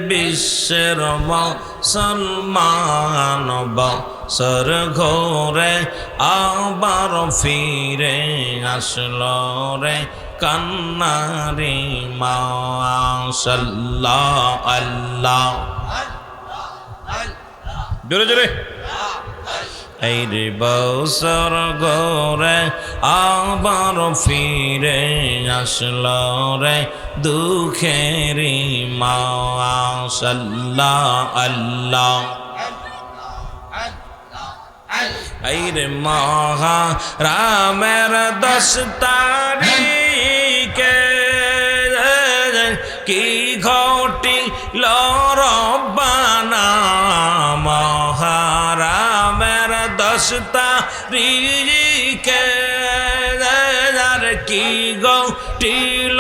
বিশ্বের মুসলমান বছর ঘোরে আবার ফিরে আসলো রে কান্নারি মাশাল্লাহ আল্লাহ জোরে জোরে এই রে বছর ঘোরে আবার ফিরে আসলো রে দুঃখেরি মাশাল্লাহ আল্লাহ এই রে মহারামের 10 তারিখে কি ঘটিল রব্বানা মহারামের 10 তারিখে কি ঘটিল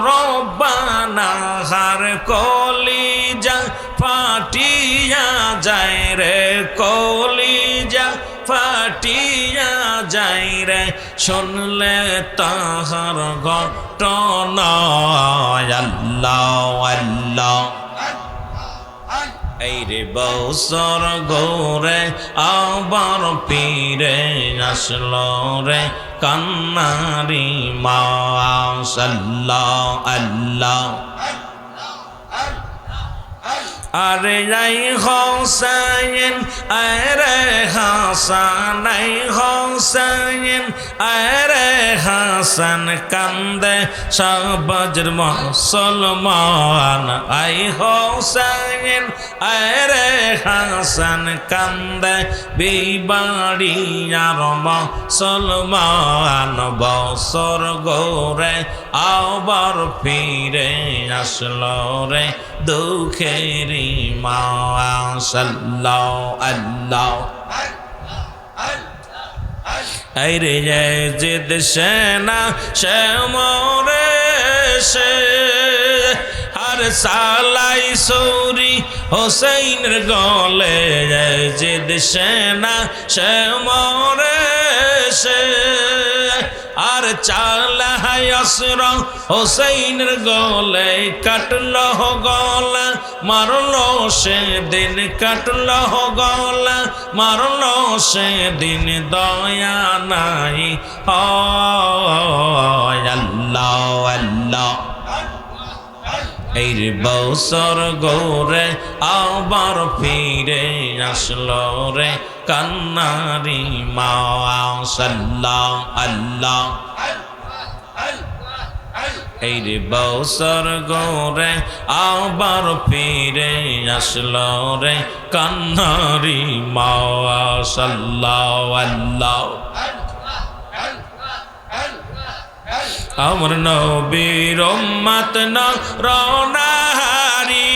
রব্বানা হার কলিজা ফাটিয়া যায় রে কলিজা ফাটিয়া যায় রে শুনলে তাহার ঘটনা আল্লাহ আল্লাহ এই রে বছর ঘোরে আবার ফিরে আসলো রে কান্নারি মাশাল্লাহ আল্লাহ আরে যাই হোসেন আরে হাসান আই হোসেন আরে হাসান কান্দে সবজর মুসলমান আই হোসেন আরে হাসান কান্দে বিবাড়িয়ার মুসলমান বছর ঘোরে আবার ফিরে আসলো রে দুঃখেরি মাশাল্লাহ আল্লাহ এই রে জিদ সেনা সে মরে সে আর সালাই সৌরি হোসেনের গলে জিদ সেনা সে মরে সে আর চালায় অস্ত্র হোসেনের গলে কাটলো গলা মারলো সেদিন কাটলো গলা মারলো সেদিন দয়া নাই আল্লাহ আল্লাহ এই বছর ঘোরে আবার ফিরে আসলো রে কান্নারি মাশাল্লাহ আল্লাহ এই বছর ঘোরে আবার ফিরে আসলো রে কান্নারি মাশাল্লাহ আল্লাহ আমার নবীর উম্মত নরনারী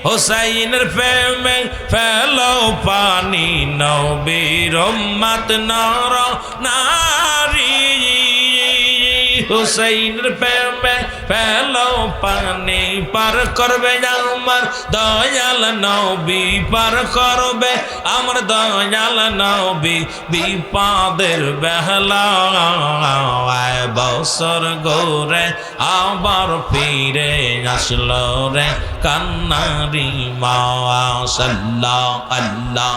হোসাইনের প্রেমে ফেলো পানি নবীর উম্মত নরনারী হোসাইনের প্রেমে ফেলো পানি পার করবে আমার দয়াল নবী পার করবে আমার দয়াল নবী বিপদের বেলায় বছর ঘোরে আবার ফিরে আসলো রে কান্নারি মাশাল্লাহ আল্লাহ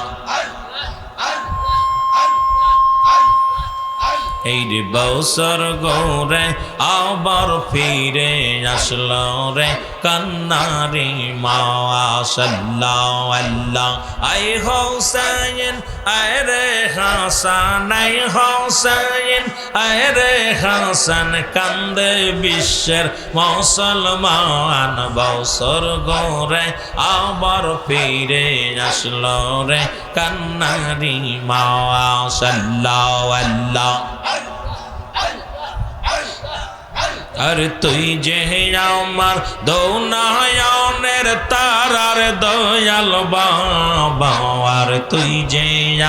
এই বছর ঘোরে আবার ফিরে আসলো রে কান্নারি মাশাল্লাহ আল্লাহ আই হোসেন আরে হাসান আই হোসেন আরে হাসান কান্দে বিশ্বের মুসলমান বছর ঘোরে আবার ফিরে আসলো রে কান্নারি মাশাল্লাহ আল্লাহ আর তুই যে আমার দৌনায়নের তারার দয়াল বাবা আর তুই যে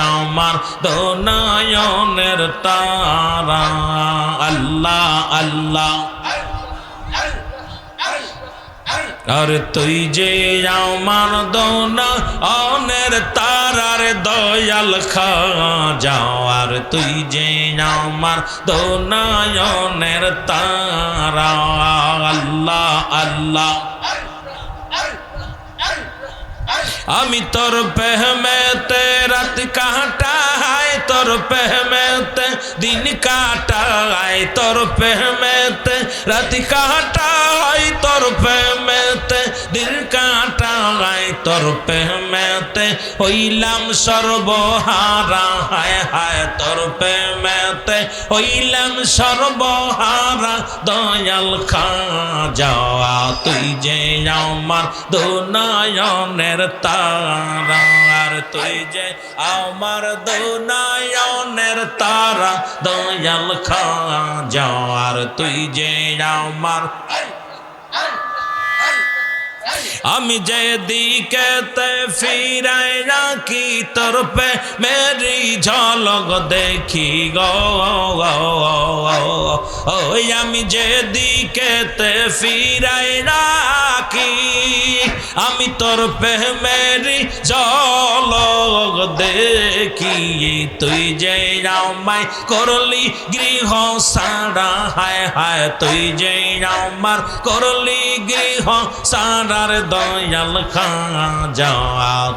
আমার দৌনায়নের তারা আল্লাহ আল্লাহ আর তুই যে আমার দোনা অনের তারার দয়াল খাজা আর তুই যে আমার দোনা অনের তারা আল্লাহ আল্লাহ আমি তোর প্রেমেতে রাত কাটাই তোর প্রেমেতে দিন কাটাই তোর প্রেমেতে রাত কাটাই তোর প্রেমেতে দিন কাটাই তোর প্রেমেতে হইলাম সর্বহারা হায় হায় তোর প্রেমেতে হইলাম সর্বহারা দয়াল খাজা তুই যে আমার দুনয়নের তারা আর তুই যে আমার দুনয়নের তারা দয়াল খাজা আর তুই যে আমার আমি যে দিকেতে ফিরাই রাখি তোর পে মেরি ঝলক দেখি গো ওই আমি যে দিকেতে ফিরাই রাখি আমি তোর পে মেরি ঝলক দেখি তুই যে আমায় করলি গৃহ সারা হায় হায় তুই যে আমার করলি গৃহ সারার দয়াল খাজা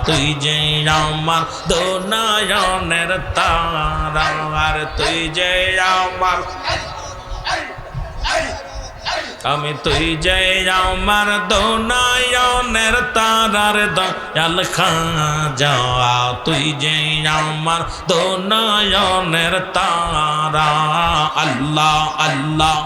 তুই যে আমার দুনয়নের তারা আর তুই যে আমার আমি তুই যে আমার দুনয়নের তারার দয়াল খাজা তুই যে আমার দুনয়নের তারা আল্লাহ আল্লাহ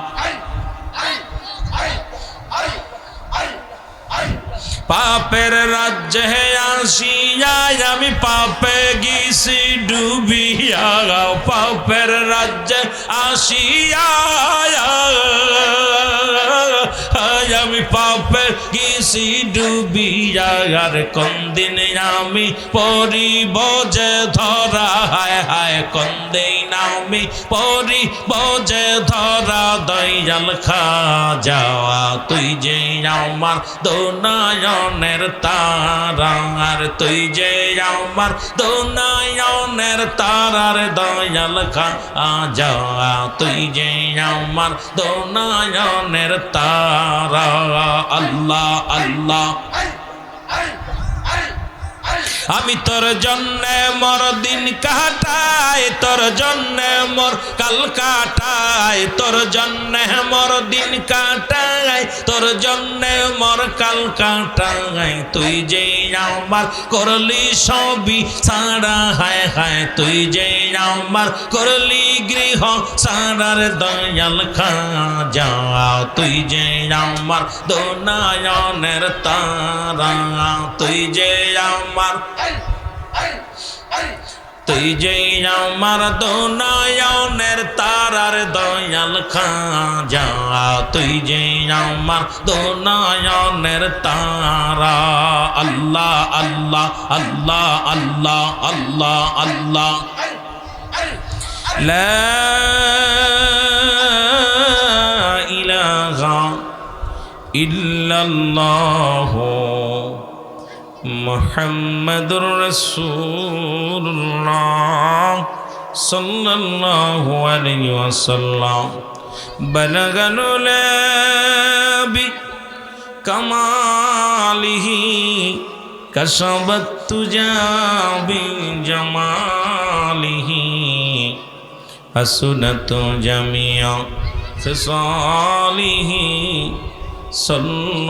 পাপের রাজ্যে আসিয়া আমি পাপে গেছি ডুবিয়া পাপের রাজ্যে আসিয়া আমি পাপে গেছি ডুবিয়া আর কোন দিন আমি পড়িব যে ধরা হায় হায় কোন দিন আমি পড়িব যে ধরা দয়াল খাজা তুই যে আমার দুনয়নের তারা আর তুই যে আমার দুনয়নের তারার দয়াল খাজা তুই যে আমার দুনয়নের তারা আল্লাহ আল্লাহ আমি তোর জন্যে মর দিন কাটাই তোর জন্যে মর কাল কাটাই তোর জন্যে মর দিন কাটাই তোর জন্যে মর কাল কাটাই তুই যে আমার করলি সবই সারা হায় হায় তুই যে আমার করলি গৃহ সারার দয়াল খাজা তুই যে আমার দুনয়নের তারা তুই যে আমার তুই যে আমার দুনয়নের তারার দয়াল খাজা তুই যে আমার দুনয়নের তারা আল্লাহ আল্লাহ আল্লাহ আল্লাহ আল্লাহ আল্লাহ লা ইলাহা ইল্লাল্লাহু মুহাম্মাদুর রাসূলুল্লাহ সাল্লাল্লাহু আলাইহি ওয়াসাল্লাম বালাগানুল বি কামালিহি কাশাবাত তুজা বি জামালিহি হাসুনাত জামিয়া ফিসালিহি সাল্লাল্লাহু